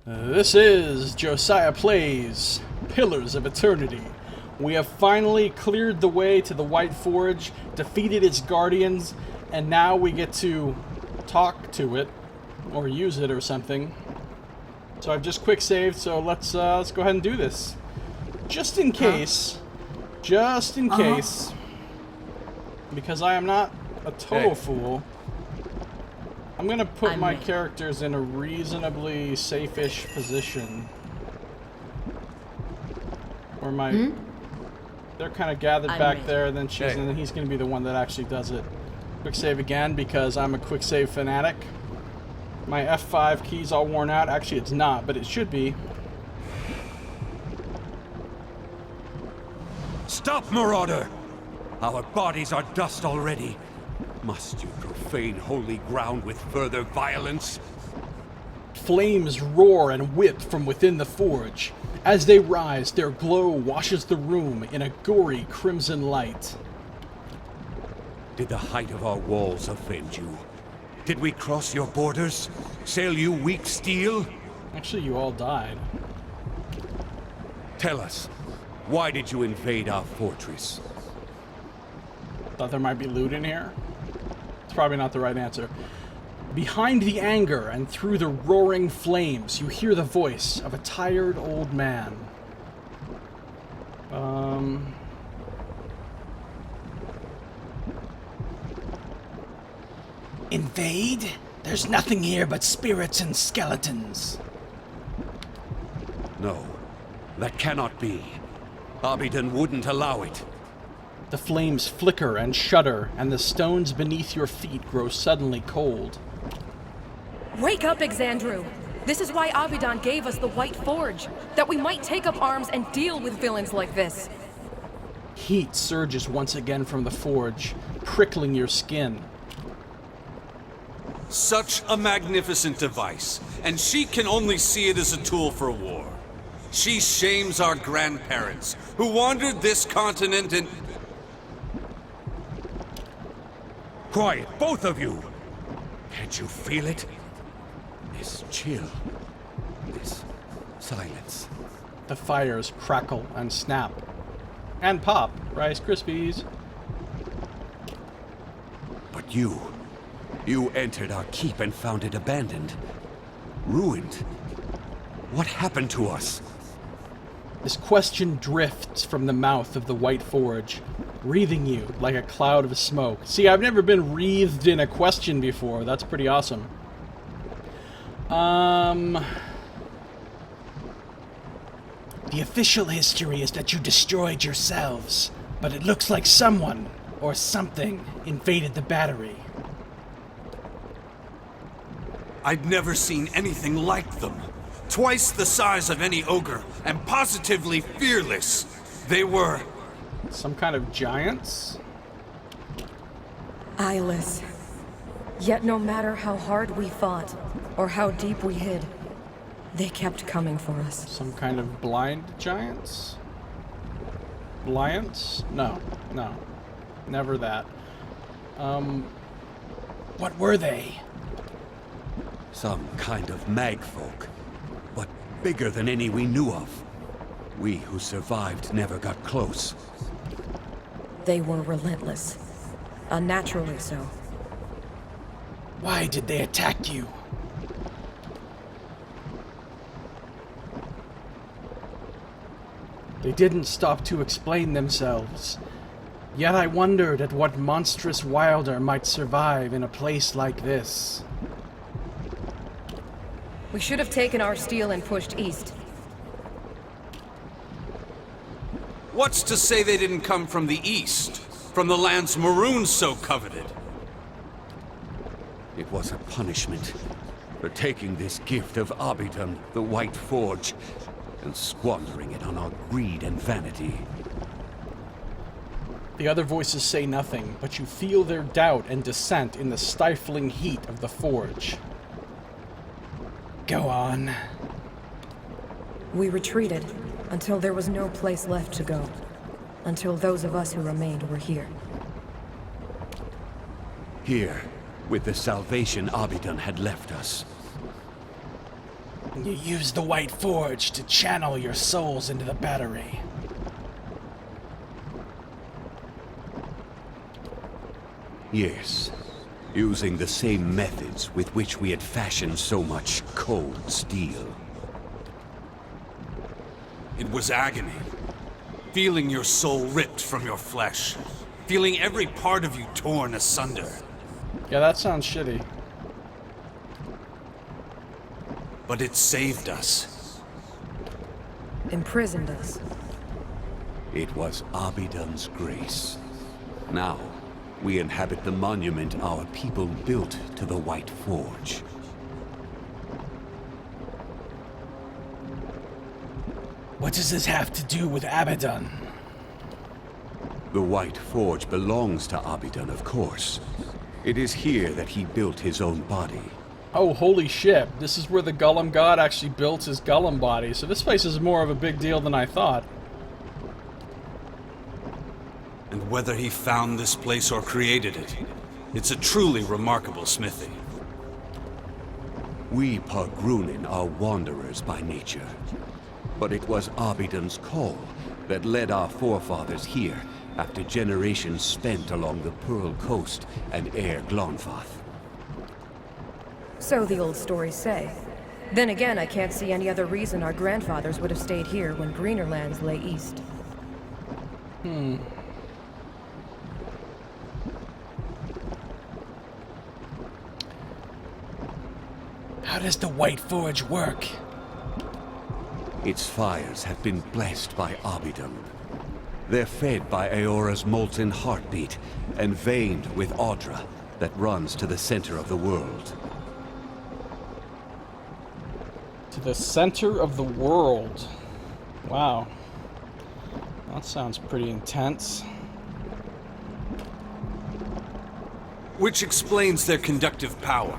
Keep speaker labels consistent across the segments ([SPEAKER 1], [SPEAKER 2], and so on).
[SPEAKER 1] This is Josiah Plays Pillars of Eternity. We have finally cleared the way to the White Forge, defeated its guardians, and now we get to talk to it, or use it or something. So I've just quick saved, so let's go ahead and do this. Just in case, because I am not a total fool. I'm gonna put my characters in a reasonably safe-ish position. Where they're kind of gathered back there, and then and then he's gonna be the one that actually does it. Quick save again because I'm a quick save fanatic. My F5 key's all worn out. Actually, it's not, but it should be.
[SPEAKER 2] Stop, Marauder! Our bodies are dust already. Must you profane holy ground with further violence?
[SPEAKER 1] Flames roar and whip from within the forge. As they rise, their glow washes the room in a gory crimson light.
[SPEAKER 2] Did the height of our walls offend you? Did we cross your borders? Sail you weak steel?
[SPEAKER 1] Actually, you all died.
[SPEAKER 2] Tell us, why did you invade our fortress?
[SPEAKER 1] Thought there might be loot in here? It's probably not the right answer. Behind the anger and through the roaring flames, you hear the voice of a tired old man. Invade? There's nothing here but spirits and skeletons.
[SPEAKER 2] No, that cannot be. Obsidian wouldn't allow it.
[SPEAKER 1] The flames flicker and shudder, and the stones beneath your feet grow suddenly cold.
[SPEAKER 3] Wake up, Exandru! This is why Obsidian gave us the White Forge, that we might take up arms and deal with villains like this.
[SPEAKER 1] Heat surges once again from the forge, prickling your skin.
[SPEAKER 4] Such a magnificent device, and she can only see it as a tool for war. She shames our grandparents, who wandered this continent and...
[SPEAKER 2] Quiet, both of you! Can't you feel it? This chill. This silence.
[SPEAKER 1] The fires crackle and snap. And pop Rice Krispies.
[SPEAKER 2] But you entered our keep and found it abandoned. Ruined. What happened to us?
[SPEAKER 1] This question drifts from the mouth of the White Forge, wreathing you like a cloud of smoke. See, I've never been wreathed in a question before. That's pretty awesome. The official history is that you destroyed yourselves, but it looks like someone, or something, invaded the battery.
[SPEAKER 4] I'd never seen anything like them. Twice the size of any ogre, and positively fearless. They were...
[SPEAKER 1] Some kind of giants?
[SPEAKER 3] Eyeless. Yet no matter how hard we fought, or how deep we hid, they kept coming for us.
[SPEAKER 1] Some kind of blind giants? Lions? No. Never that. What were they?
[SPEAKER 2] Some kind of magfolk, but bigger than any we knew of. We who survived never got close.
[SPEAKER 3] They were relentless. Unnaturally so.
[SPEAKER 1] Why did they attack you? They didn't stop to explain themselves. Yet I wondered at what monstrous wilder might survive in a place like this.
[SPEAKER 3] We should have taken our steel and pushed east.
[SPEAKER 4] What's to say they didn't come from the east? From the lands Maroon so coveted?
[SPEAKER 2] It was a punishment for taking this gift of Obsidian, the White Forge, and squandering it on our greed and vanity.
[SPEAKER 1] The other voices say nothing, but you feel their doubt and dissent in the stifling heat of the forge. Go on.
[SPEAKER 3] We retreated until there was no place left to go. Until those of us who remained were here.
[SPEAKER 2] Here, with the salvation Obsidian had left us.
[SPEAKER 1] You use the White Forge to channel your souls into the battery.
[SPEAKER 2] Yes, using the same methods with which we had fashioned so much cold steel.
[SPEAKER 4] It was agony. Feeling your soul ripped from your flesh. Feeling every part of you torn asunder.
[SPEAKER 1] Yeah, that sounds shitty.
[SPEAKER 4] But it saved us.
[SPEAKER 3] Imprisoned us.
[SPEAKER 2] It was Abidan's grace. Now, we inhabit the monument our people built to the White Forge.
[SPEAKER 1] What does this have to do with Abaddon?
[SPEAKER 2] The White Forge belongs to Abidan, of course. It is here that he built his own body.
[SPEAKER 1] Oh, holy shit. This is where the Golem God actually built his Golem body. So this place is more of a big deal than I thought.
[SPEAKER 4] And whether he found this place or created it, it's a truly remarkable smithy.
[SPEAKER 2] We Pargrunin are wanderers by nature. But it was Abidan's call that led our forefathers here after generations spent along the Pearl Coast and Air Glonfath.
[SPEAKER 3] So the old stories say. Then again, I can't see any other reason our grandfathers would have stayed here when greener lands lay east.
[SPEAKER 1] How does the White Forge work?
[SPEAKER 2] Its fires have been blessed by Abidan. They're fed by Aora's molten heartbeat and veined with Audra that runs to the center of the world.
[SPEAKER 1] To the center of the world. Wow. That sounds pretty intense.
[SPEAKER 4] Which explains their conductive power.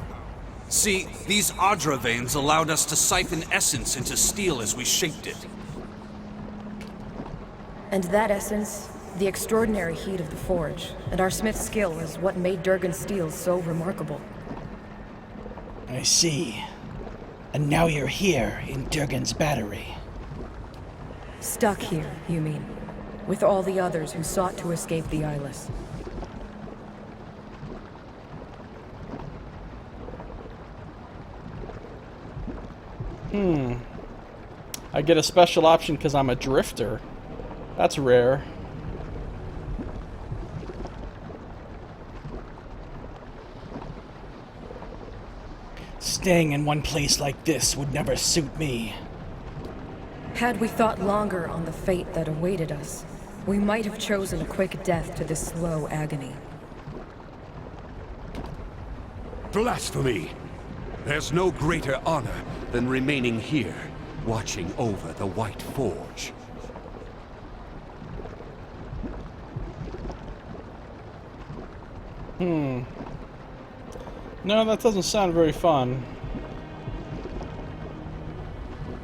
[SPEAKER 4] See, these Audra veins allowed us to siphon essence into steel as we shaped it.
[SPEAKER 3] And that essence, the extraordinary heat of the forge, and our smith's skill is what made Durgan's steel so remarkable.
[SPEAKER 1] I see. And now you're here in Durgan's battery.
[SPEAKER 3] Stuck here, you mean? With all the others who sought to escape the Eyeless.
[SPEAKER 1] I get a special option because I'm a drifter. That's rare. Staying in one place like this would never suit me.
[SPEAKER 3] Had we thought longer on the fate that awaited us, we might have chosen a quick death to this slow agony.
[SPEAKER 2] Blasphemy! There's no greater honor than remaining here, watching over the White Forge.
[SPEAKER 1] No, that doesn't sound very fun.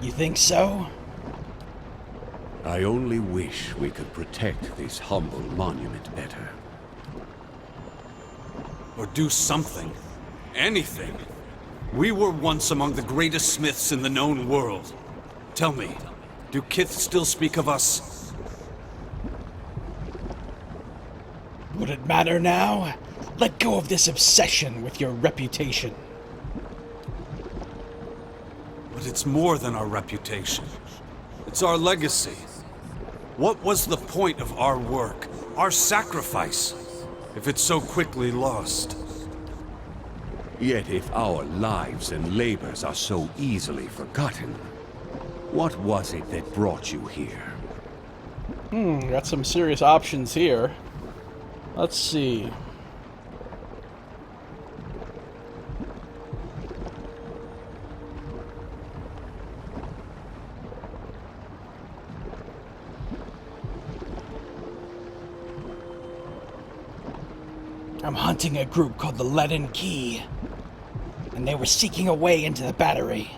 [SPEAKER 1] You think so?
[SPEAKER 2] I only wish we could protect this humble monument better.
[SPEAKER 4] Or do something. Anything. We were once among the greatest smiths in the known world. Tell me, do Kith still speak of us?
[SPEAKER 1] Would it matter now? Let go of this obsession with your reputation.
[SPEAKER 4] But it's more than our reputation. It's our legacy. What was the point of our work, our sacrifice, if it's so quickly lost?
[SPEAKER 2] Yet if our lives and labors are so easily forgotten, what was it that brought you here?
[SPEAKER 1] Got some serious options here. Let's see. I'm hunting a group called the Leaden Key, and they were seeking a way into the battery.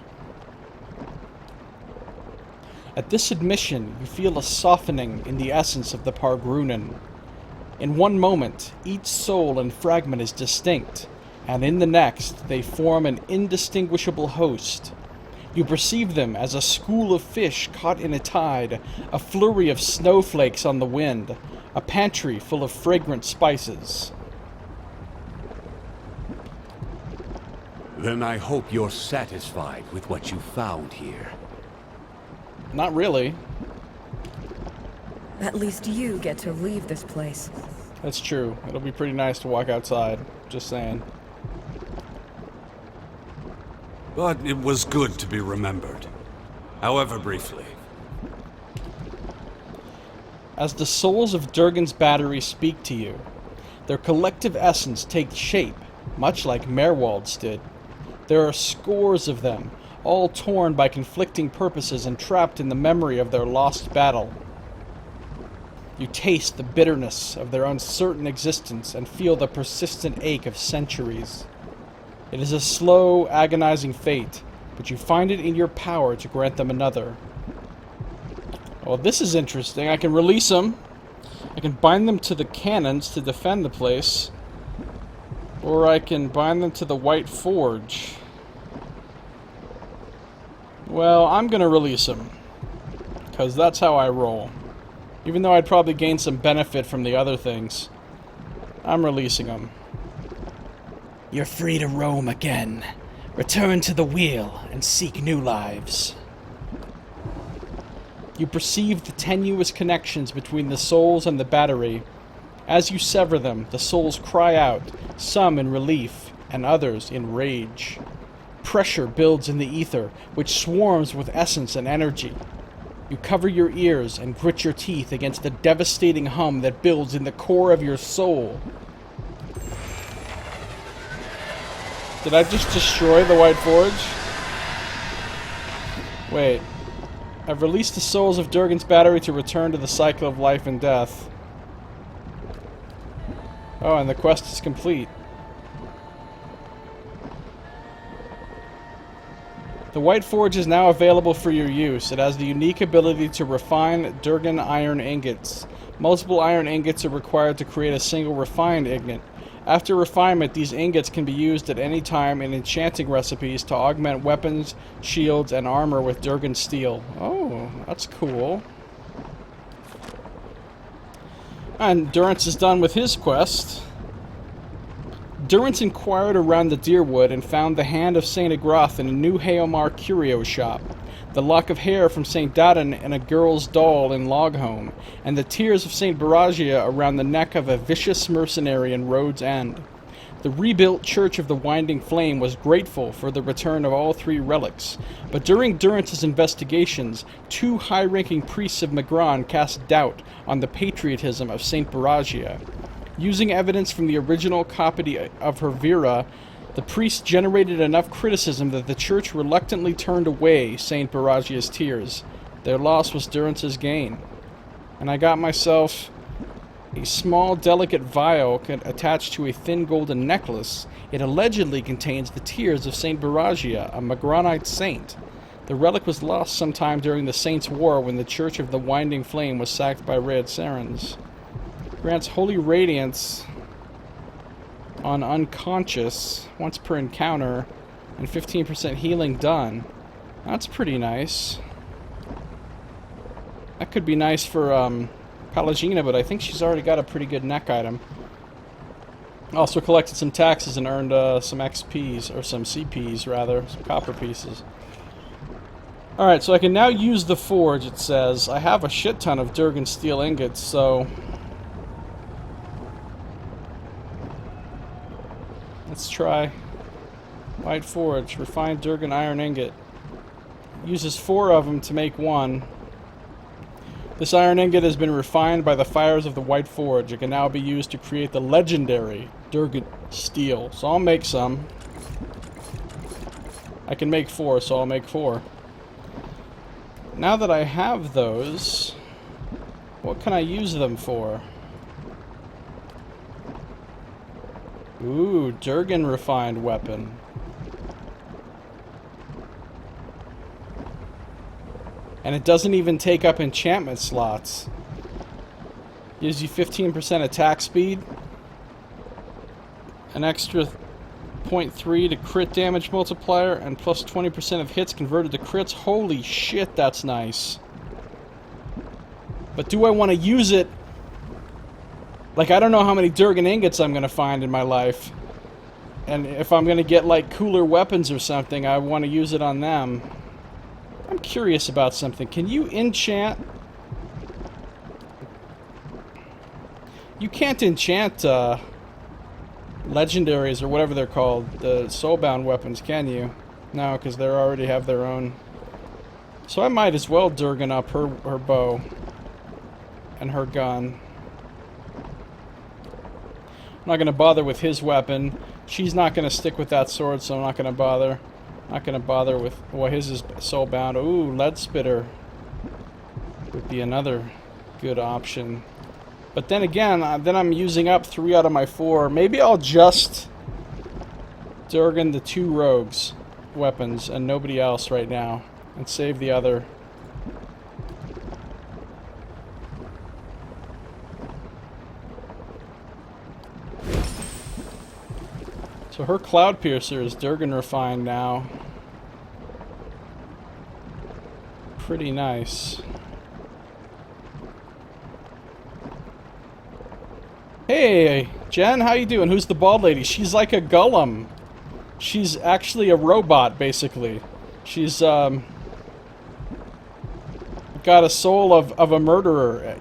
[SPEAKER 1] At this admission, you feel a softening in the essence of the Pargrunin. In one moment, each soul and fragment is distinct, and in the next, they form an indistinguishable host. You perceive them as a school of fish caught in a tide, a flurry of snowflakes on the wind, a pantry full of fragrant spices.
[SPEAKER 2] Then I hope you're satisfied with what you found here.
[SPEAKER 1] Not really.
[SPEAKER 3] At least you get to leave this place.
[SPEAKER 1] That's true. It'll be pretty nice to walk outside. Just saying.
[SPEAKER 4] But it was good to be remembered, however briefly.
[SPEAKER 1] As the souls of Durgan's battery speak to you, their collective essence takes shape, much like Merwald's did. There are scores of them, all torn by conflicting purposes and trapped in the memory of their lost battle. You taste the bitterness of their uncertain existence and feel the persistent ache of centuries. It is a slow, agonizing fate, but you find it in your power to grant them another. Well, this is interesting. I can release them. I can bind them to the cannons to defend the place. Or I can bind them to the White Forge. Well, I'm gonna release them. Because that's how I roll. Even though I'd probably gain some benefit from the other things. I'm releasing them. You're free to roam again. Return to the wheel and seek new lives. You perceive the tenuous connections between the souls and the battery. As you sever them, the souls cry out, some in relief and others in rage. Pressure builds in the ether, which swarms with essence and energy. You cover your ears and grit your teeth against the devastating hum that builds in the core of your soul. Did I just destroy the White Forge? Wait. I've released the souls of Durgan's battery to return to the cycle of life and death. Oh, and the quest is complete. The White Forge is now available for your use. It has the unique ability to refine Durgan iron ingots. Multiple iron ingots are required to create a single refined ingot. After refinement, these ingots can be used at any time in enchanting recipes to augment weapons, shields, and armor with Durgan steel. Oh, that's cool. And Durance is done with his quest. Durance inquired around the Deerwood and found the hand of St. Agroth in a new Heomar curio shop, the lock of hair from St. Dadan in a girl's doll in Logholm, and the tears of St. Baragia around the neck of a vicious mercenary in Rhodes End. The rebuilt Church of the Winding Flame was grateful for the return of all three relics, but during Durance's investigations, two high-ranking priests of Magron cast doubt on the patriotism of St. Baragia. Using evidence from the original copy of her Vera, the priests generated enough criticism that the church reluctantly turned away St. Baragia's tears. Their loss was Durance's gain. And I got myself a small, delicate vial attached to a thin golden necklace. It allegedly contains the tears of St. Baragia, a Magronite saint. The relic was lost sometime during the Saints' War when the Church of the Winding Flame was sacked by Red Sarens. Grants holy radiance on unconscious once per encounter and 15% healing done. That's pretty nice. That could be nice for Palagina, but I think she's already got a pretty good neck item. Also collected some taxes and earned some XPs, or some CPs rather, some copper pieces. Alright, so I can now use the forge, it says. I have a shit ton of Durgan steel ingots, so let's try White Forge, refined Durgan iron ingot. Uses 4 of them to make one. This iron ingot has been refined by the fires of the White Forge. It can now be used to create the legendary Durgan steel. So I'll make some. I can make 4, so I'll make 4. Now that I have those, what can I use them for? Ooh, Durgan refined weapon. And it doesn't even take up enchantment slots. Gives you 15% attack speed. An extra 0.3 to crit damage multiplier and plus 20% of hits converted to crits. Holy shit, that's nice. But do I want to use it? Like, I don't know how many Durgan ingots I'm going to find in my life. And if I'm going to get, like, cooler weapons or something, I want to use it on them. I'm curious about something. Can you enchant? You can't enchant, legendaries or whatever they're called. The soulbound weapons, can you? No, because they already have their own. So I might as well Durgan up her bow. And her gun. I'm not going to bother with his weapon. She's not going to stick with that sword, so I'm not going to bother. Not going to bother with... Well, his is soulbound. Ooh, lead spitter. Would be another good option. But then again, then I'm using up 3 out of my 4. Maybe I'll just Durgan the 2 rogues' weapons and nobody else right now. And save the other... So her Cloud Piercer is Durgan refined now. Pretty nice. Hey, Jen, how you doing? Who's the bald lady? She's like a golem. She's actually a robot, basically. She's, got a soul of a murderer.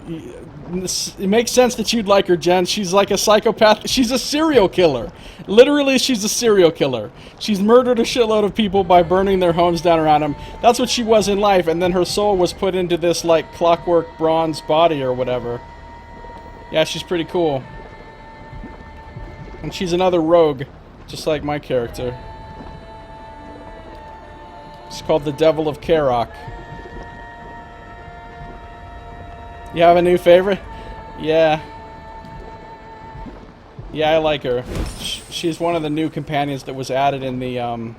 [SPEAKER 1] It makes sense that you'd like her, Jen. She's like a psychopath. She's a serial killer. Literally, she's a serial killer. She's murdered a shitload of people by burning their homes down around them. That's what she was in life, and then her soul was put into this, like, clockwork bronze body or whatever. Yeah, she's pretty cool. And she's another rogue, just like my character. It's called the Devil of Karok. You have a new favorite? Yeah. Yeah, I like her. She's one of the new companions that was added in the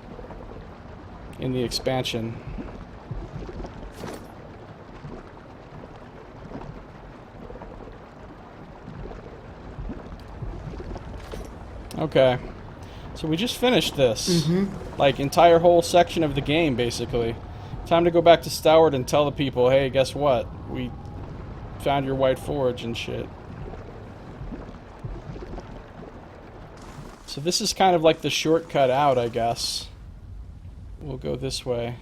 [SPEAKER 1] expansion. Okay. So we just finished this. Like, entire whole section of the game, basically. Time to go back to Stoward and tell the people, hey, guess what? We found your White Forge and shit. So this is kind of like the shortcut out, I guess. We'll go this way.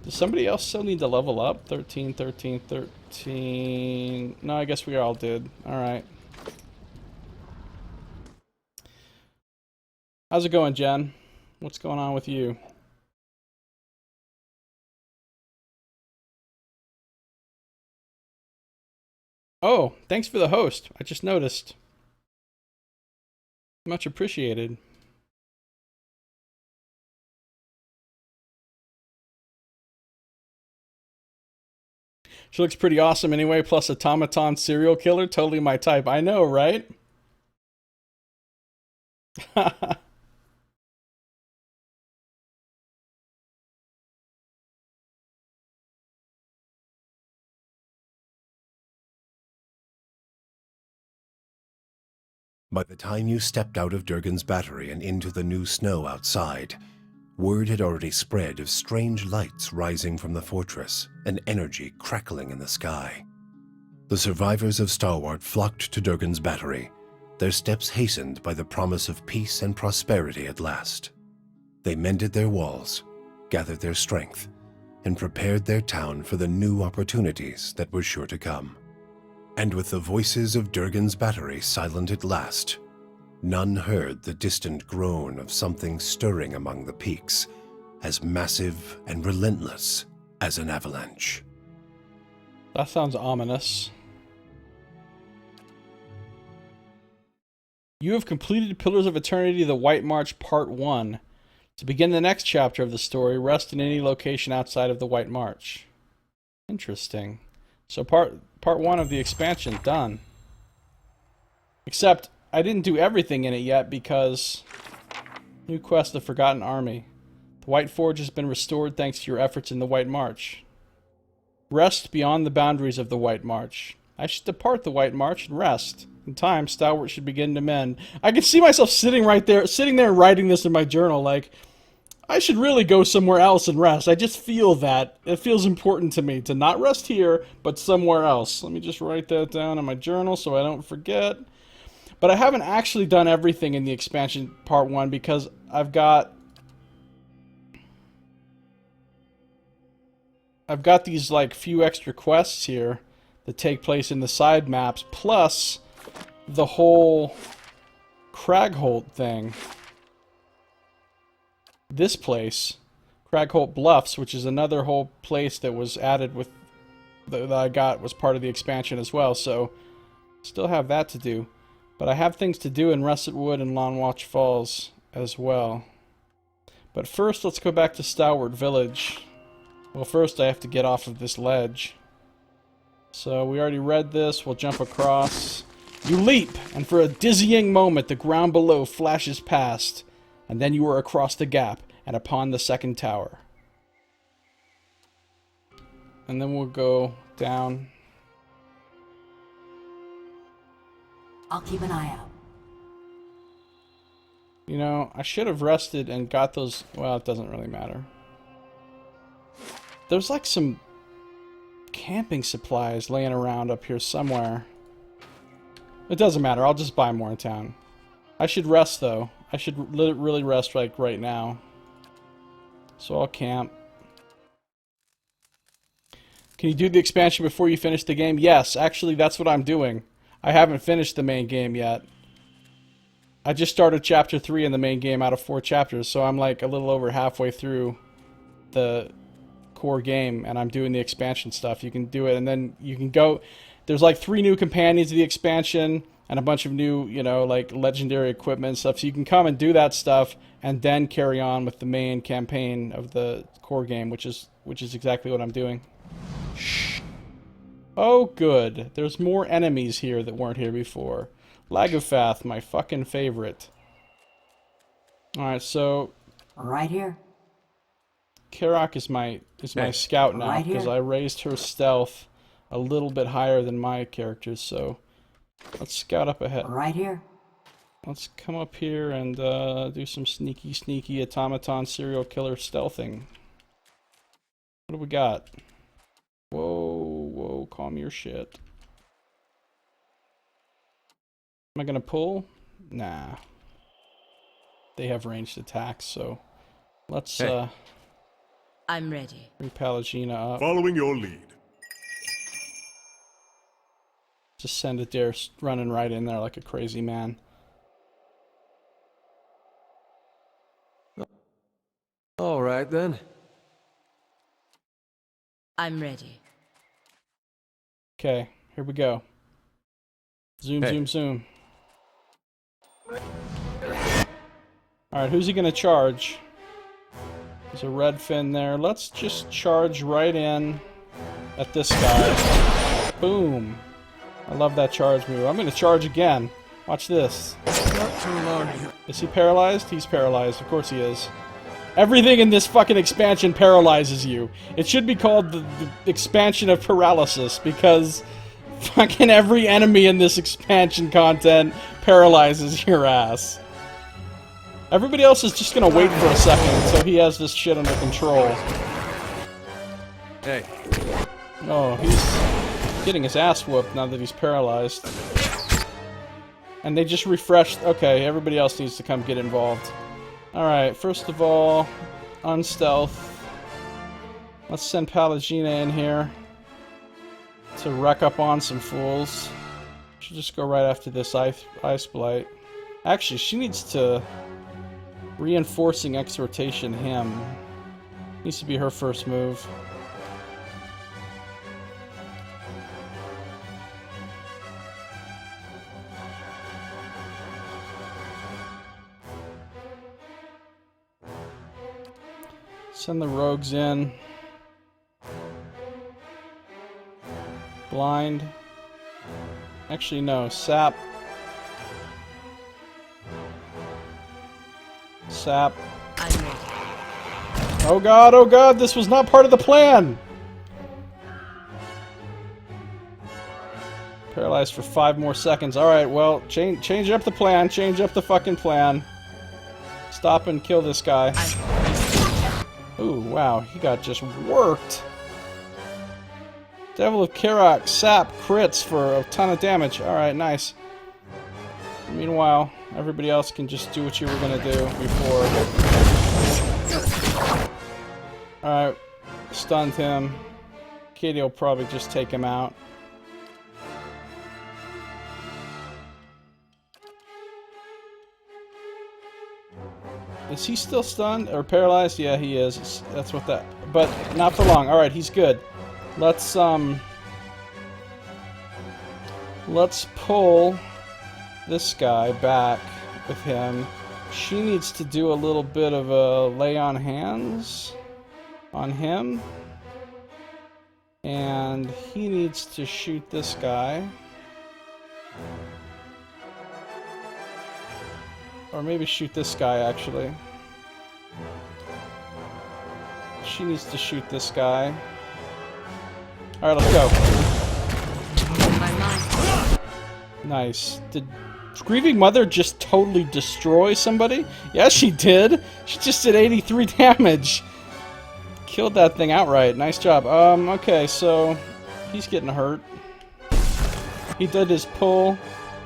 [SPEAKER 1] Does somebody else still need to level up? 13, 13, 13... No, I guess we all did. Alright. How's it going, Jen? What's going on with you? Oh, thanks for the host. I just noticed. Much appreciated. She looks pretty awesome anyway, plus automaton serial killer. Totally my type. I know, right?
[SPEAKER 5] By the time you stepped out of Durgan's battery and into the new snow outside, word had already spread of strange lights rising from the fortress and energy crackling in the sky. The survivors of Starward flocked to Durgan's battery, their steps hastened by the promise of peace and prosperity at last. They mended their walls, gathered their strength, and prepared their town for the new opportunities that were sure to come. And with the voices of Durgan's battery silent at last, none heard the distant groan of something stirring among the peaks, as massive and relentless as an avalanche.
[SPEAKER 1] That sounds ominous. You have completed Pillars of Eternity, The White March Part 1. To begin the next chapter of the story, rest in any location outside of the White March. Interesting. So part 1 of the expansion, done. Except, I didn't do everything in it yet because... New quest, The Forgotten Army. The White Forge has been restored thanks to your efforts in the White March. Rest beyond the boundaries of the White March. I should depart the White March and rest. In time, Stalwart should begin to mend. I can see myself sitting there and writing this in my journal, like, I should really go somewhere else and rest. I just feel that. It feels important to me to not rest here, but somewhere else. Let me just write that down in my journal so I don't forget. But I haven't actually done everything in the expansion part 1 because I've got these, like, few extra quests here that take place in the side maps, plus the whole Cragholt thing. This place, Cragholt Bluffs, which is another whole place that was added with that I got was part of the expansion as well, so still have that to do. But I have things to do in Russet Wood and Lawnwatch Falls as well. But first, let's go back to Stalwart Village. Well, first I have to get off of this ledge. So we already read this, we'll jump across. You leap, and for a dizzying moment the ground below flashes past, and then you are across the gap and upon the second tower. And then we'll go down.
[SPEAKER 6] I'll keep an eye out.
[SPEAKER 1] You know, I should have rested and got those... Well, it doesn't really matter. There's like some camping supplies laying around up here somewhere. It doesn't matter, I'll just buy more in town. I should rest though. I should really rest like right now. So I'll camp. Can you do the expansion before you finish the game? Yes, actually that's what I'm doing. I haven't finished the main game yet. I just started chapter 3 in the main game out of 4 chapters, so I'm like a little over halfway through the core game, and I'm doing the expansion stuff. You can do it, and then you can go... There's like 3 new companions of the expansion, and a bunch of new, you know, like legendary equipment and stuff, so you can come and do that stuff, and then carry on with the main campaign of the core game, which is exactly what I'm doing. Shh. Oh, good. There's more enemies here that weren't here before. Lagofath, my fucking favorite. Alright, so...
[SPEAKER 6] Right here.
[SPEAKER 1] Karak is my scout now, because I raised her stealth a little bit higher than my characters, so... Let's scout up ahead.
[SPEAKER 6] Right here.
[SPEAKER 1] Let's come up here and do some sneaky automaton serial killer stealthing. What do we got? Whoa, calm your shit. Am I gonna pull? Nah. They have ranged attacks, so let's
[SPEAKER 6] I'm ready.
[SPEAKER 1] bring Pallegina up.
[SPEAKER 7] Following your lead.
[SPEAKER 1] Just send it there, running right in there like a crazy man.
[SPEAKER 8] All right then.
[SPEAKER 6] I'm ready.
[SPEAKER 1] Okay, here we go. Zoom, zoom. Alright, who's he gonna charge? There's a red fin there. Let's just charge right in at this guy. Boom. I love that charge move. I'm gonna charge again. Watch this.
[SPEAKER 8] Not too long.
[SPEAKER 1] Is he paralyzed? He's paralyzed. Of course he is. Everything in this fucking expansion paralyzes you. It should be called the expansion of paralysis, because fucking every enemy in this expansion content paralyzes your ass. Everybody else is just gonna wait for a second until he has this shit under control.
[SPEAKER 8] Hey.
[SPEAKER 1] Oh, he's getting his ass whooped now that he's paralyzed. And they just refreshed. Okay, everybody else needs to come get involved. Alright, first of all, unstealth. Let's send Pallegina in here to wreck up on some fools. Should just go right after this ice blight. Actually, she needs to reinforcing exhortation him. Needs to be her first move. Send the rogues in. Blind. Actually, no. Sap. Sap. Oh god, this was not part of the plan! Paralyzed for 5 more seconds. Alright, well, change up the plan. Change up the fucking plan. Stop and kill this guy. Ooh, wow. He got just worked. Devil of Karak, sap, crits for a ton of damage. Alright, nice. Meanwhile, everybody else can just do what you were gonna do before. Alright, stunned him. Katie will probably just take him out. Is he still stunned or paralyzed? Yeah, he is. That's what that... But not for long. Alright, he's good. Let's pull this guy back with him. She needs to do a little bit of a lay on hands on him. And he needs to shoot this guy. Or maybe shoot this guy, actually. She needs to shoot this guy. Alright, let's go. Nice. Did Grieving Mother just totally destroy somebody? Yes, she did. She just did 83 damage. Killed that thing outright. Nice job. Okay, so he's getting hurt. He did his pull.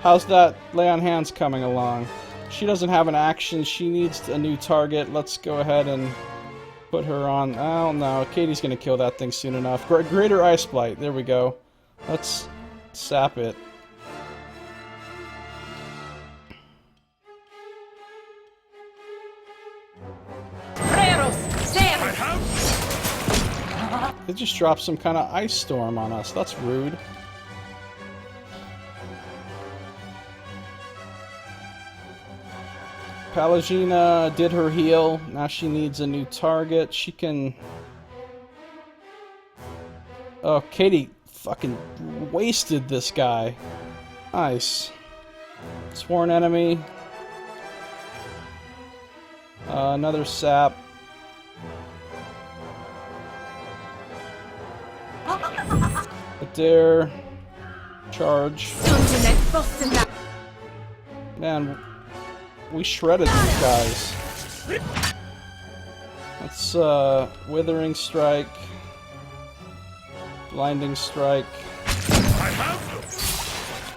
[SPEAKER 1] How's that lay on hands coming along? She doesn't have an action. She needs a new target. Let's go ahead and put her on. Oh no, Katie's gonna kill that thing soon enough. Greater Ice Blight. There we go. Let's sap it. It just dropped some kind of ice storm on us. That's rude. Palagina did her heal. Now she needs a new target. She can... Oh, Katie fucking wasted this guy. Nice. Sworn enemy. Another sap. A dare. Charge. Man, we shredded these guys. That's Withering Strike. Blinding Strike.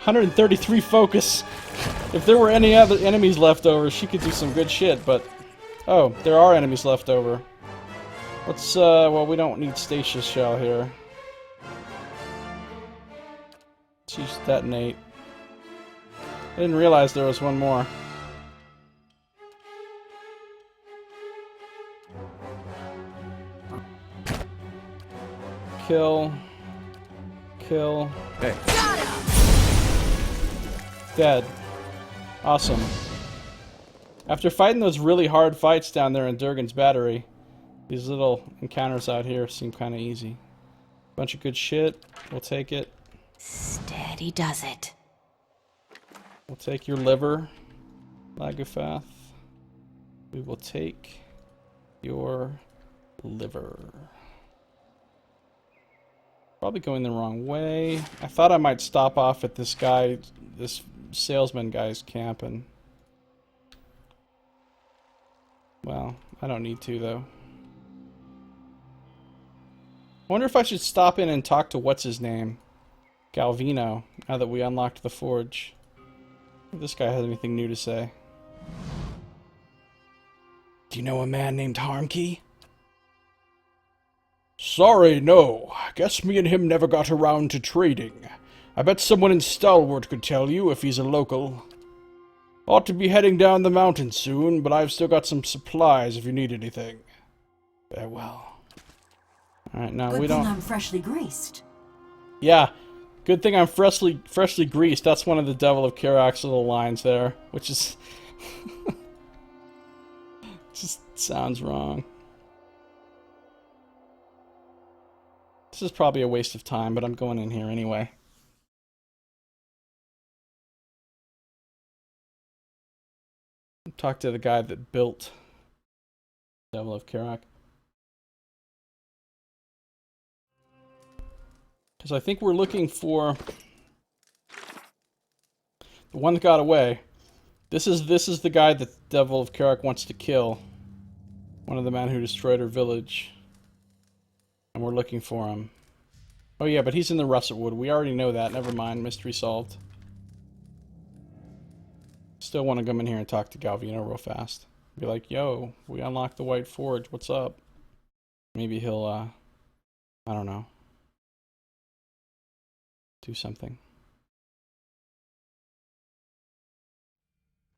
[SPEAKER 1] 133 focus. If there were any other enemies left over, she could do some good shit, but... Oh, there are enemies left over. Let's, well, we don't need Stasis Shell here. Let's use Detonate. I didn't realize there was one more. Kill. Kill.
[SPEAKER 2] Hey.
[SPEAKER 1] Dead. Awesome. After fighting those really hard fights down there in Durgan's Battery, these little encounters out here seem kind of easy. Bunch of good shit. We'll take it.
[SPEAKER 6] Steady does it.
[SPEAKER 1] We'll take your liver, Lagufath. We will take your liver. Probably going the wrong way. I thought I might stop off at this guy, this salesman guy's camp, and... Well, I don't need to, though. I wonder if I should stop in and talk to what's-his-name? Galvino, now that we unlocked the forge. If this guy has anything new to say. Do you know a man named Harmkey? Sorry, no. Guess me and him never got around to trading. I bet someone in Stalwart could tell you if he's a local. Ought to be heading down the mountain soon, but I've still got some supplies if you need anything. Farewell. Alright, now we don't...
[SPEAKER 6] Good thing I'm freshly greased.
[SPEAKER 1] Yeah. Good thing I'm freshly greased. That's one of the Devil of Karak's little lines there, which is... just sounds wrong. This is probably a waste of time, but I'm going in here anyway. Talk to the guy that built Devil of Karak. Because I think we're looking for The one that got away. This is the guy that the Devil of Karak wants to kill. One of the men who destroyed her village. And we're looking for him. Oh yeah, but he's in the Russet Wood. We already know that. Never mind. Mystery solved. Still want to come in here and talk to Galvino real fast. Be like, yo, we unlocked the White Forge. What's up? Maybe he'll, I don't know. Do something.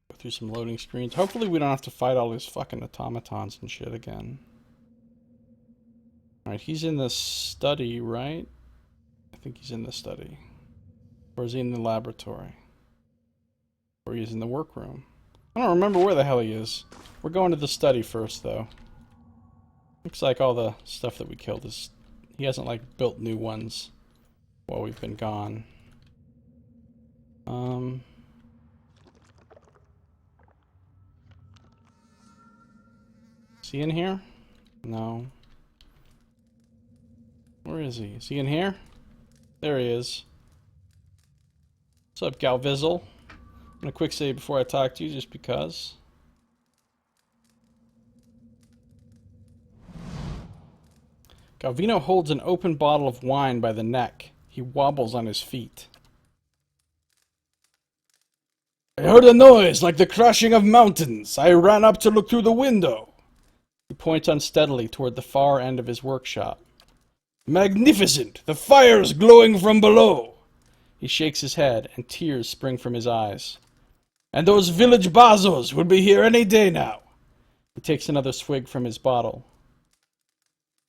[SPEAKER 1] Go through some loading screens. Hopefully we don't have to fight all these fucking automatons and shit again. Alright, he's in the study, right? I think he's in the study. Or is he in the laboratory? Or he's in the workroom. I don't remember where the hell he is. We're going to the study first, though. Looks like all the stuff that we killed is... He hasn't, like, built new ones while we've been gone. Is he in here? No. Where is he? Is he in here? There he is. What's up, Galvizzle? I'm gonna quick save before I talk to you, just because. Galvino holds an open bottle of wine by the neck. He wobbles on his feet. I heard a noise like the crashing of mountains. I ran up to look through the window. He points unsteadily toward the far end of his workshop. Magnificent! The fire's glowing from below! He shakes his head, and tears spring from his eyes. And those village bazos will be here any day now. He takes another swig from his bottle.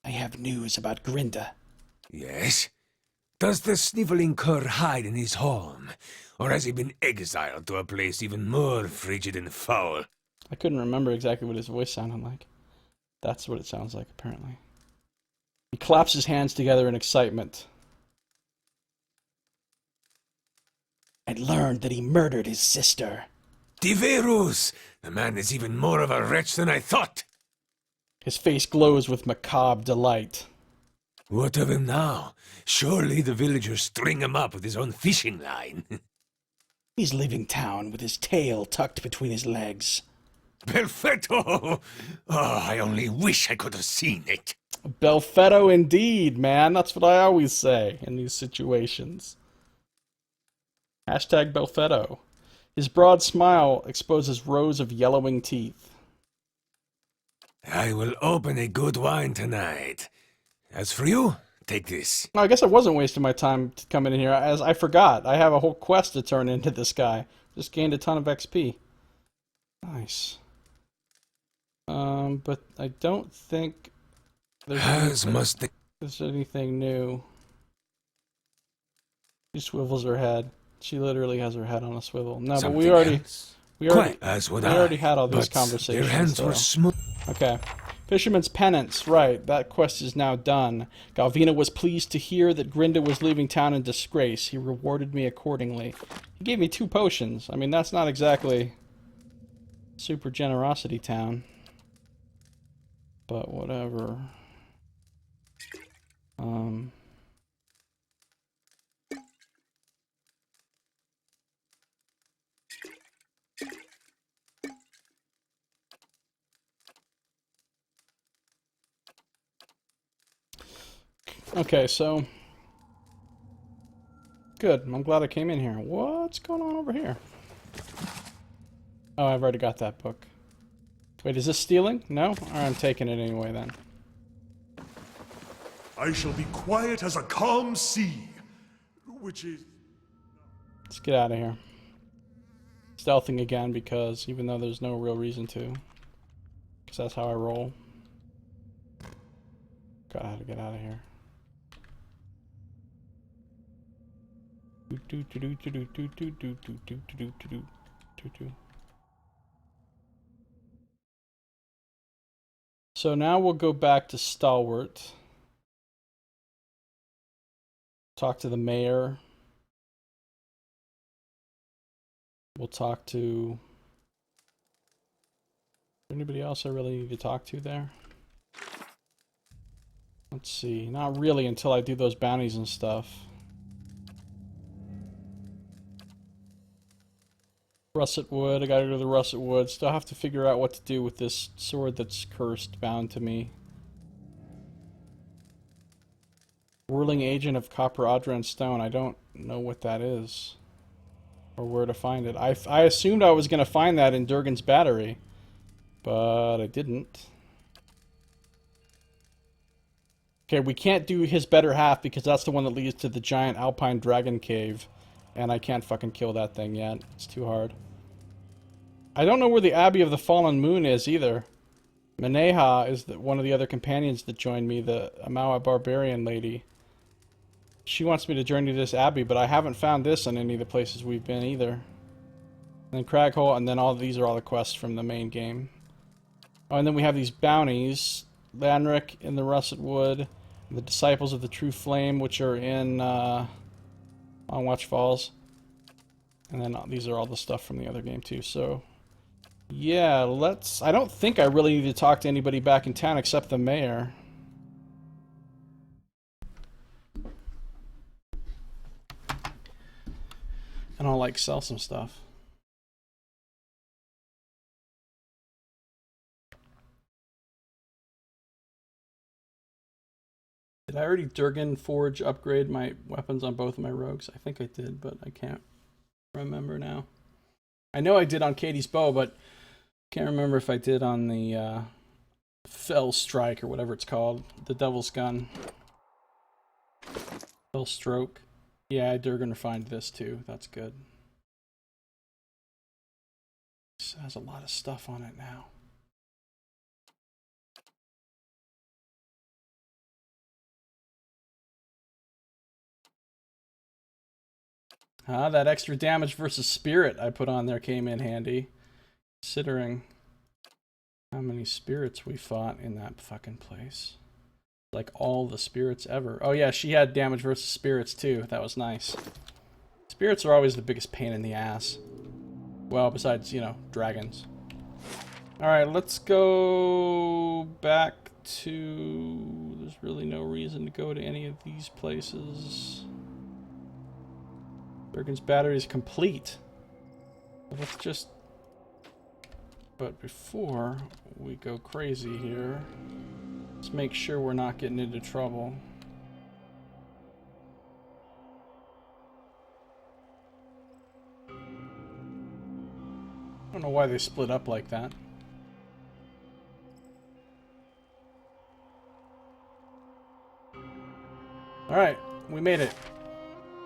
[SPEAKER 1] I have news about Grinda.
[SPEAKER 7] Yes? Does the sniveling cur hide in his home? Or has he been exiled to a place even more frigid and foul?
[SPEAKER 1] I couldn't remember exactly what his voice sounded like. That's what it sounds like, apparently. He claps his hands together in excitement. I learned that he murdered his sister.
[SPEAKER 7] Diverus! The man is even more of a wretch than I thought.
[SPEAKER 1] His face glows with macabre delight.
[SPEAKER 7] What of him now? Surely the villagers string him up with his own fishing line.
[SPEAKER 1] He's leaving town with his tail tucked between his legs.
[SPEAKER 7] Perfetto! Oh, I only wish I could have seen it.
[SPEAKER 1] Belfetto indeed, man. That's what I always say in these situations. Hashtag Belfetto. His broad smile exposes rows of yellowing teeth.
[SPEAKER 7] I will open a good wine tonight. As for you, take this.
[SPEAKER 1] I guess I wasn't wasting my time coming in here, as I forgot. I have a whole quest to turn into this guy. Just gained a ton of XP. Nice. But I don't think there's anything new. She swivels her head. She literally has her head on a swivel. No, but we already had all these conversations.
[SPEAKER 7] Your hands were smooth.
[SPEAKER 1] Okay. Fisherman's Penance, right. That quest is now done. Galvino was pleased to hear that Grinda was leaving town in disgrace. He rewarded me accordingly. He gave me 2 potions. I mean, that's not exactly super generosity town. But whatever. Okay, so... Good. I'm glad I came in here. What's going on over here? Oh, I've already got that book. Wait, is this stealing? No? Alright, I'm taking it anyway, then.
[SPEAKER 9] I shall be quiet as a calm sea, which is...
[SPEAKER 1] Let's get out of here. Stealthing again, because even though there's no real reason to. Because that's how I roll. Gotta get out of here. So now we'll go back to Stalwart. Talk to the mayor. We'll talk to... Anybody else I really need to talk to there? Let's see. Not really until I do those bounties and stuff. Russet wood. I gotta go to the russet wood. Still have to figure out what to do with this sword that's cursed, bound to me. Whirling agent of copper, adra, and stone. I don't know what that is. Or where to find it. I assumed I was gonna find that in Durgan's battery. But I didn't. Okay, we can't do his better half because that's the one that leads to the giant alpine dragon cave. And I can't fucking kill that thing yet. It's too hard. I don't know where the Abbey of the Fallen Moon is either. Maneha is one of the other companions that joined me, the Amawa Barbarian lady. She wants me to journey to this abbey, but I haven't found this in any of the places we've been either. And then Craghole, and then all these are all the quests from the main game. Oh, and then we have these bounties. Lanric in the Russet Wood, the Disciples of the True Flame, which are in on Watch Falls. And then these are all the stuff from the other game too, so... Yeah, I don't think I really need to talk to anybody back in town except the mayor. And I'll, like, sell some stuff. Did I already Durgan Forge upgrade my weapons on both of my rogues? I think I did, but I can't remember now. I know I did on Katie's bow, but can't remember if I did on the Fell Strike or whatever it's called. The Devil's Gun. Fell Stroke. Yeah, I Durgan refined this too. That's good. This has a lot of stuff on it now. Ah, that extra damage versus spirit I put on there came in handy. Considering how many spirits we fought in that fucking place. Like all the spirits ever. Oh yeah, she had damage versus spirits too. That was nice. Spirits are always the biggest pain in the ass. Well, besides, you know, dragons. Alright, let's go back to... There's really no reason to go to any of these places. Durgan's battery is complete. Let's just... But before we go crazy here, let's make sure we're not getting into trouble. I don't know why they split up like that. Alright, we made it.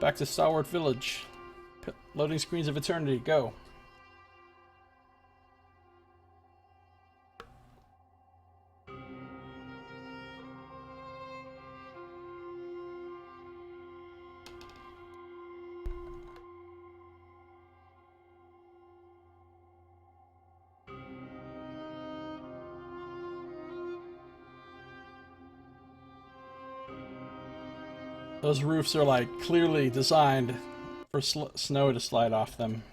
[SPEAKER 1] Back to Stalwart Village. Loading screens of eternity, go. Those roofs are like clearly designed for snow to slide off them.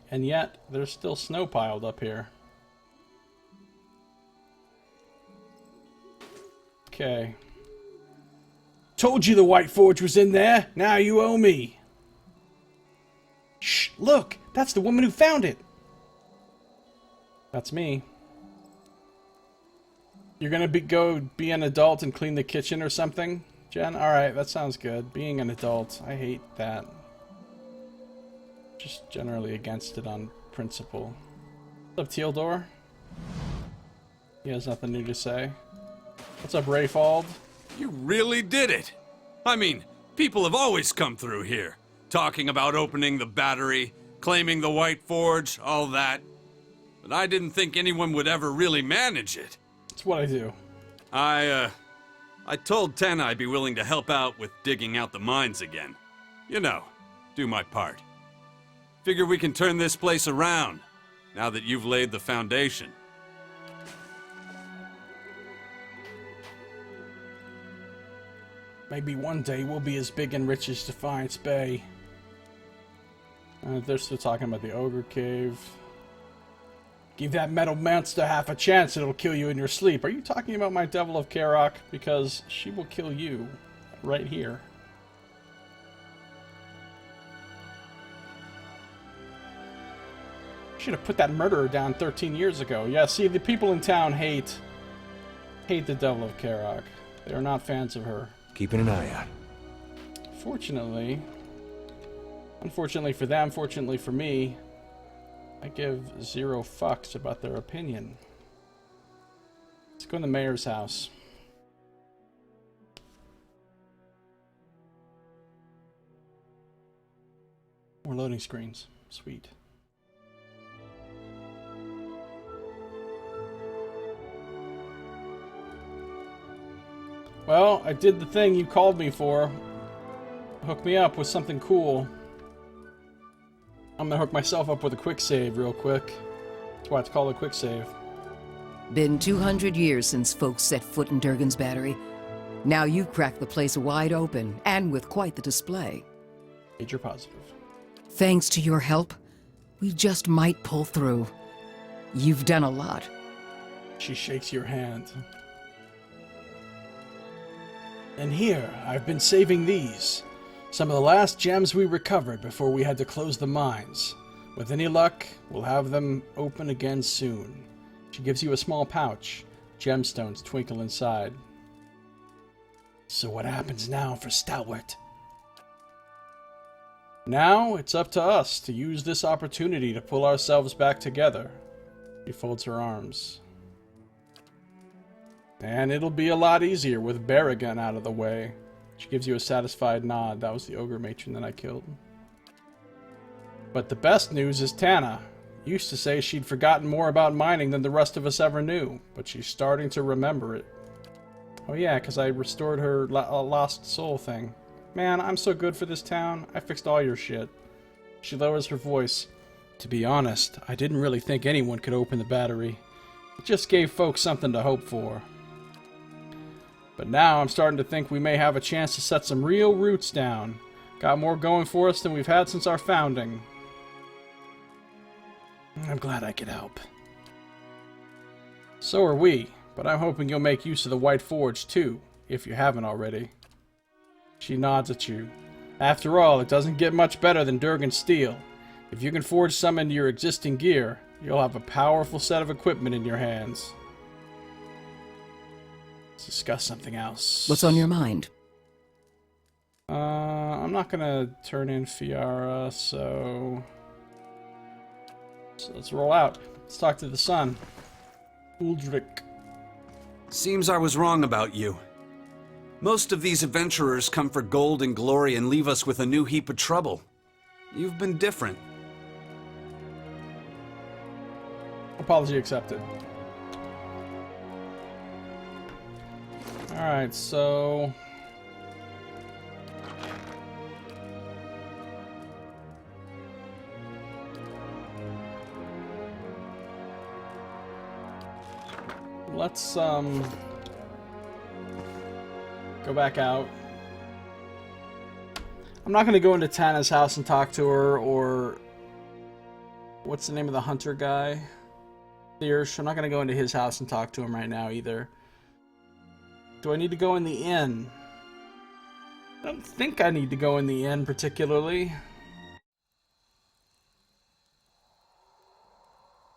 [SPEAKER 1] And yet, there's still snow piled up here. Okay. Told you the White Forge was in there. Now you owe me. Shh, look. That's the woman who found it. That's me. You're gonna go be an adult and clean the kitchen or something? Jen? Alright, that sounds good. Being an adult. I hate that. Just generally against it on principle. What's up, Tealdor? He has nothing new to say. What's up, Rayfald?
[SPEAKER 4] You really did it! I mean, people have always come through here, talking about opening the battery, claiming the White Forge, all that. But I didn't think anyone would ever really manage it.
[SPEAKER 1] It's what I do.
[SPEAKER 4] I told Ten I'd be willing to help out with digging out the mines again. You know, do my part. Figure we can turn this place around, now that you've laid the foundation.
[SPEAKER 1] Maybe one day we'll be as big and rich as Defiance Bay. They're still talking about the Ogre Cave. Give that metal monster half a chance, it'll kill you in your sleep. Are you talking about my Devil of Karok? Because she will kill you right here. Should have put that murderer down 13 years ago. Yeah, see, the people in town hate the Devil of Karok. They are not fans of her.
[SPEAKER 7] Keeping an eye out.
[SPEAKER 1] Fortunately, unfortunately for them, fortunately for me, I give 0 fucks about their opinion. Let's go in the mayor's house. More loading screens. Sweet. Well, I did the thing you called me for. Hook me up with something cool. I'm gonna hook myself up with a quick save real quick. That's why it's called a quick save.
[SPEAKER 10] Been 200 years since folks set foot in Durgan's battery. Now you've cracked the place wide open, and with quite the display.
[SPEAKER 1] Major positive.
[SPEAKER 10] Thanks to your help, we just might pull through. You've done a lot.
[SPEAKER 1] She shakes your hand. And here, I've been saving these. Some of the last gems we recovered before we had to close the mines. With any luck, we'll have them open again soon. She gives you a small pouch. Gemstones twinkle inside. So what happens now for Stalwart? Now, it's up to us to use this opportunity to pull ourselves back together. She folds her arms. And it'll be a lot easier with Barragan out of the way. She gives you a satisfied nod. That was the ogre matron that I killed. But the best news is Tana. Used to say she'd forgotten more about mining than the rest of us ever knew, but she's starting to remember it. Oh yeah, because I restored her lost soul thing. Man, I'm so good for this town. I fixed all your shit. She lowers her voice. To be honest, I didn't really think anyone could open the battery. It just gave folks something to hope for. But now I'm starting to think we may have a chance to set some real roots down. Got more going for us than we've had since our founding. I'm glad I could help. So are we, but I'm hoping you'll make use of the White Forge too, if you haven't already. She nods at you. After all, it doesn't get much better than Durgan steel. If you can forge some into your existing gear, you'll have a powerful set of equipment in your hands. Let's discuss something else.
[SPEAKER 10] What's on your mind?
[SPEAKER 1] I'm not gonna turn in Fiara, so let's roll out. Let's talk to the sun. Uldrick.
[SPEAKER 4] Seems I was wrong about you. Most of these adventurers come for gold and glory and leave us with a new heap of trouble. You've been different.
[SPEAKER 1] Apology accepted. Alright, so... let's, go back out. I'm not going to go into Tana's house and talk to her, or... what's the name of the hunter guy? Thiersch. I'm not going to go into his house and talk to him right now, either. Do I need to go in the inn? I don't think I need to go in the inn, particularly.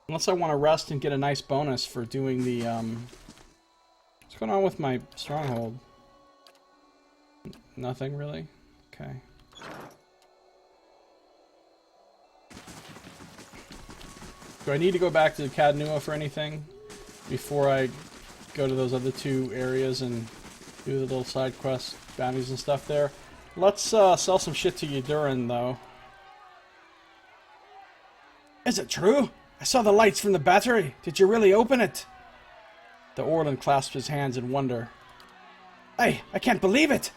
[SPEAKER 1] Unless I want to rest and get a nice bonus for doing the, what's going on with my stronghold? Nothing, really? Okay. Do I need to go back to Cadnua for anything before I go to those other two areas and do the little side quest bounties and stuff there? Let's sell some shit to Yudurin, though. Is it true? I saw the lights from the battery. Did you really open it? The Orlan clasps his hands in wonder. I can't believe it.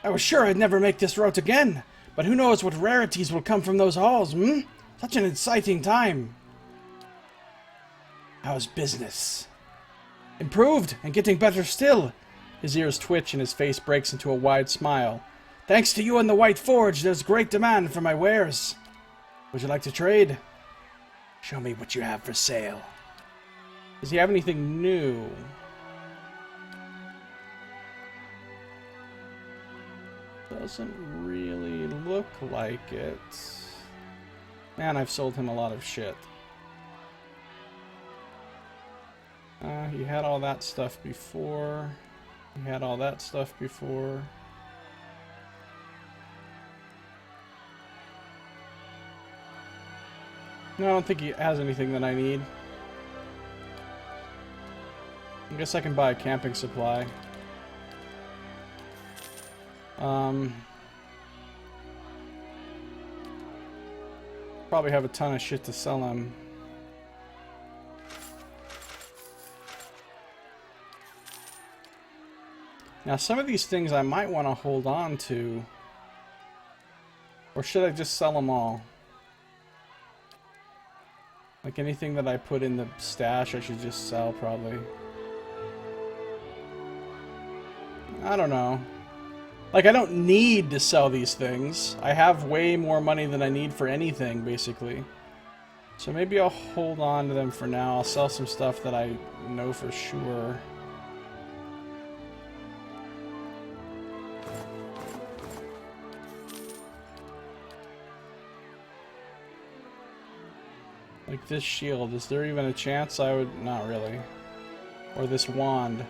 [SPEAKER 1] I was sure I'd never make this route again. But who knows what rarities will come from those halls, hmm? Such an exciting time. How's business? Improved, and getting better still. His ears twitch and his face breaks into a wide smile. Thanks to you and the White Forge, there's great demand for my wares. Would you like to trade? Show me what you have for sale. Does he have anything new? Doesn't really look like it. Man, I've sold him a lot of shit. You had all that stuff before. You had all that stuff before. No, I don't think he has anything that I need. I guess I can buy a camping supply. Probably have a ton of shit to sell him. Now, some of these things I might want to hold on to. Or should I just sell them all? Like anything that I put in the stash, I should just sell, probably. I don't know. Like, I don't need to sell these things. I have way more money than I need for anything, basically. So maybe I'll hold on to them for now. I'll sell some stuff that I know for sure. Like this shield, is there even a chance I would... Not really. Or this wand.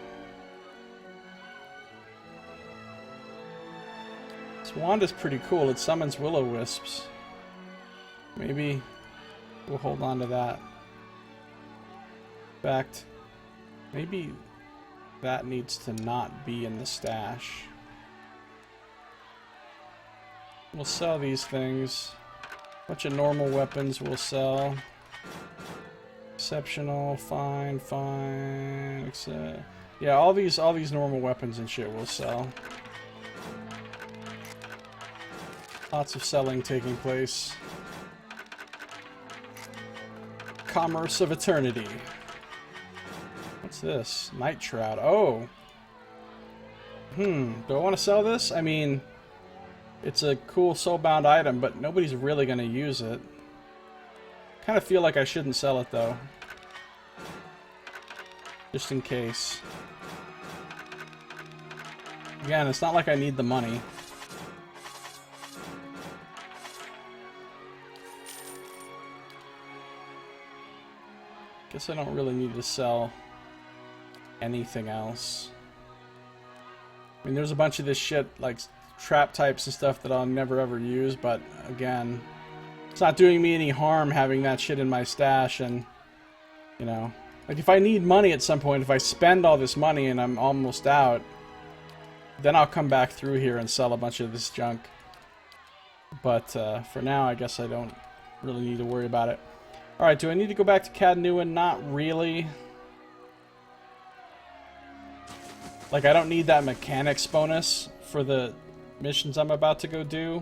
[SPEAKER 1] This wand is pretty cool. It summons will-o-wisps. Maybe we'll hold on to that. In fact, maybe that needs to not be in the stash. We'll sell these things. Bunch of normal weapons we'll sell. Exceptional, fine, fine, yeah, all these normal weapons and shit we'll sell. Lots of selling taking place. Commerce of Eternity. What's this? Night Shroud. Oh. Do I want to sell this? I mean, it's a cool soulbound item, but nobody's really going to use it. Kind of feel like I shouldn't sell it, though. Just in case. Again, it's not like I need the money. Guess I don't really need to sell anything else. I mean, there's a bunch of this shit, like trap types and stuff that I'll never ever use, but again, it's not doing me any harm having that shit in my stash. And, you know, like if I need money at some point, if I spend all this money and I'm almost out, then I'll come back through here and sell a bunch of this junk. But for now, I guess I don't really need to worry about it. Alright, do I need to go back to Cadnuin? Not really. Like, I don't need that mechanics bonus for the missions I'm about to go do.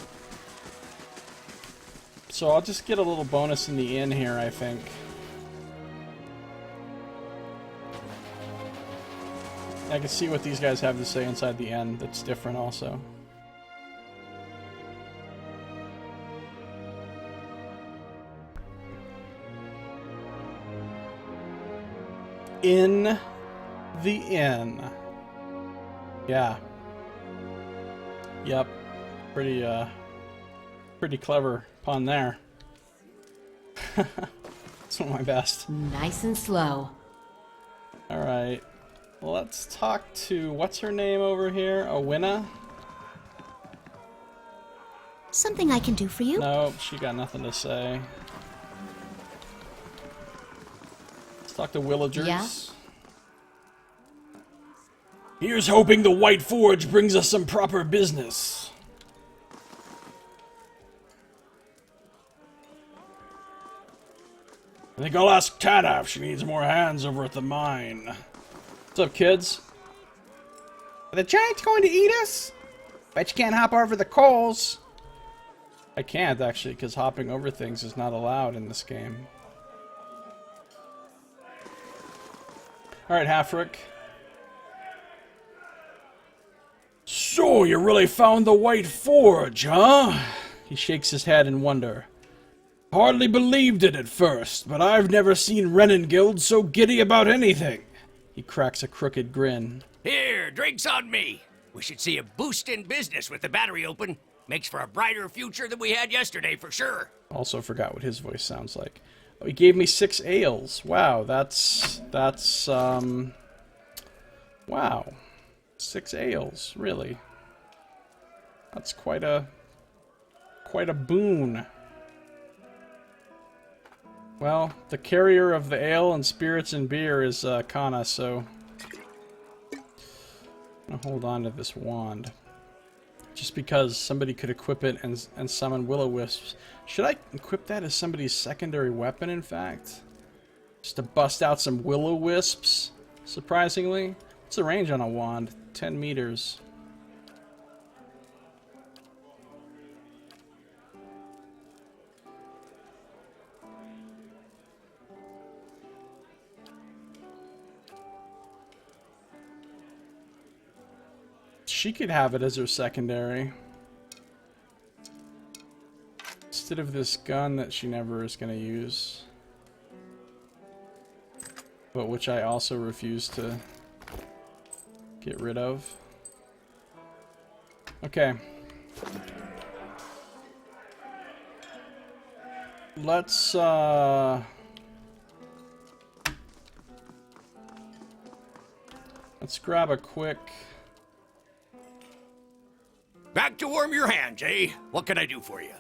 [SPEAKER 1] So I'll just get a little bonus in the inn here, I think. I can see what these guys have to say inside the inn that's different also. In the inn. Yeah. Yep. Pretty clever pun there. It's one of my best.
[SPEAKER 6] Nice and slow.
[SPEAKER 1] Alright. Let's talk to, what's her name over here? Owina?
[SPEAKER 11] Something I can do for you?
[SPEAKER 1] Nope, she got nothing to say. Let's talk to Willagers.
[SPEAKER 6] Yeah?
[SPEAKER 1] Here's hoping the White Forge brings us some proper business. I think I'll ask Tana if she needs more hands over at the mine. What's up, kids?
[SPEAKER 12] Are the giants going to eat us? Bet you can't hop over the coals.
[SPEAKER 1] I can't, actually, because hopping over things is not allowed in this game. Alright, Halfrick. So, you really found the White Forge, huh? He shakes his head in wonder. Hardly believed it at first, but I've never seen Renengeld so giddy about anything. He cracks a crooked grin.
[SPEAKER 13] Here, drinks on me. We should see a boost in business with the battery open. Makes for a brighter future than we had yesterday, for sure.
[SPEAKER 1] Also forgot what his voice sounds like. Oh, he gave me 6 ales. Wow, that's wow. 6 ales, really. That's quite a boon. Well, the carrier of the ale and spirits and beer is Kana, so I'm gonna hold on to this wand. Just because somebody could equip it and summon will-o-wisps. Should I equip that as somebody's secondary weapon, in fact? Just to bust out some will-o-wisps, surprisingly. What's the range on a wand? 10 meters. She could have it as her secondary. Instead of this gun that she never is going to use. But which I also refuse to get rid of. Okay. Let's grab a quick...
[SPEAKER 13] Back to warm your hands, eh? What can I do for you?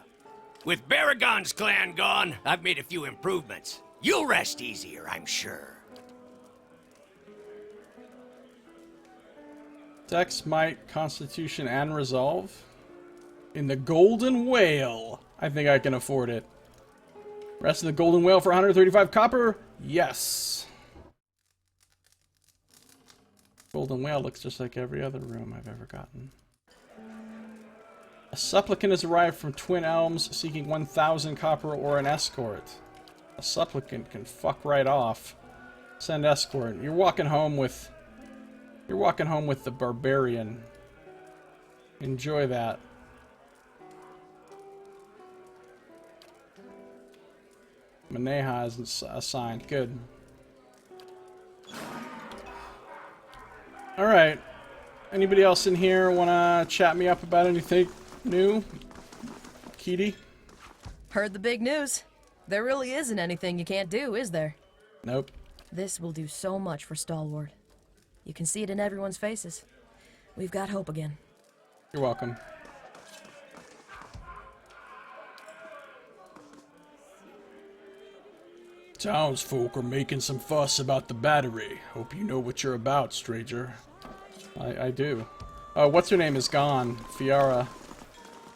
[SPEAKER 13] With Baragon's clan gone, I've made a few improvements. You'll rest easier, I'm sure.
[SPEAKER 1] Dex, Might, Constitution, and Resolve. In the Golden Whale. I think I can afford it. Rest of the Golden Whale for 135 copper? Yes. Golden Whale looks just like every other room I've ever gotten. A supplicant has arrived from Twin Elms seeking 1,000 copper or an escort. A supplicant can fuck right off. Send escort. You're walking home with the barbarian. Enjoy that. Maneha isn't assigned. Good. Alright. Anybody else in here wanna chat me up about anything new? Kitty?
[SPEAKER 3] Heard the big news. There really isn't anything you can't do, is there?
[SPEAKER 1] Nope.
[SPEAKER 3] This will do so much for Stalwart. You can see it in everyone's faces. We've got hope again.
[SPEAKER 1] You're welcome. Townsfolk are making some fuss about the battery. Hope you know what you're about, stranger. I do. Oh, what's her name is gone. Fiara.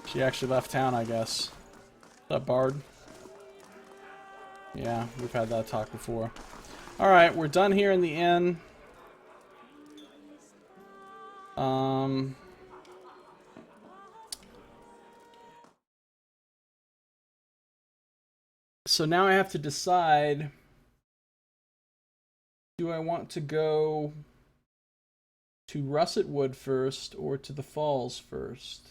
[SPEAKER 1] She actually left town, I guess. What's up, Bard? Yeah, we've had that talk before. Alright, we're done here in the inn. So now I have to decide, do I want to go to Russet Wood first or to the Falls first?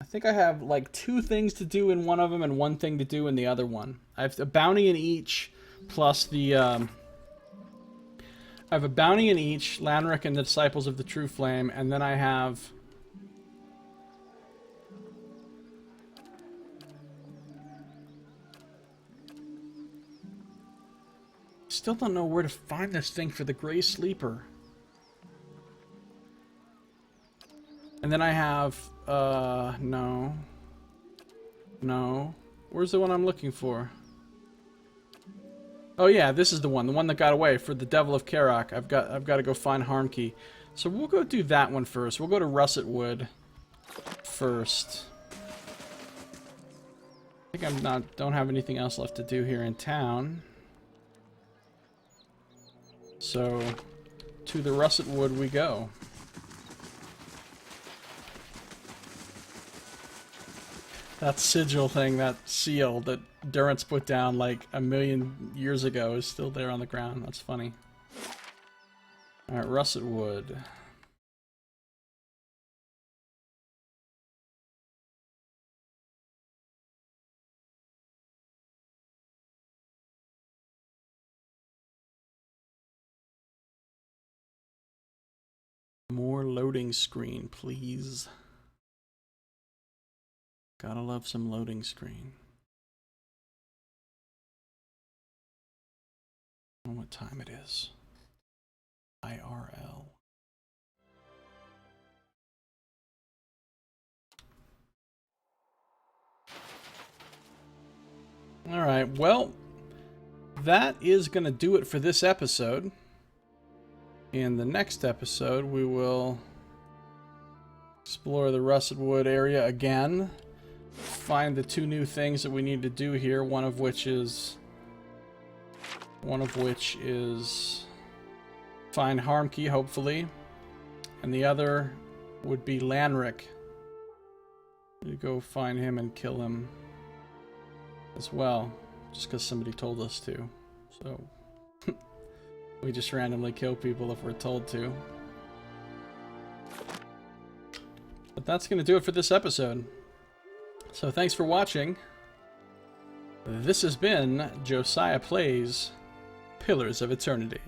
[SPEAKER 1] I think I have like 2 things to do in one of them and 1 thing to do in the other one. I have a bounty in each, plus the I have a bounty in each, Lanric and the Disciples of the True Flame, and then I have still don't know where to find this thing for the Grey Sleeper. And then I have no. Where's the one I'm looking for? Oh yeah, this is the one that got away for the Devil of Karak. I've got to go find Harmkey. So we'll go do that one first. We'll go to Russet Wood first. I think don't have anything else left to do here in town. So to the Russet Wood we go. That sigil thing, that seal that Durrance put down like 1,000,000 years ago is still there on the ground. That's funny. Alright, Russet Wood. More loading screen, please. Gotta love some loading screen. I don't know what time it is. IRL. Alright, well, that is going to do it for this episode. In the next episode, we will explore the Rusted Wood area again. Find the 2 new things that we need to do here, one of which is find Harmkey, hopefully. And the other would be Lanric. We go find him and kill him as well, just because somebody told us to. So we just randomly kill people if we're told to. But that's going to do it for this episode. So thanks for watching. This has been Josiah Plays Pillars of Eternity.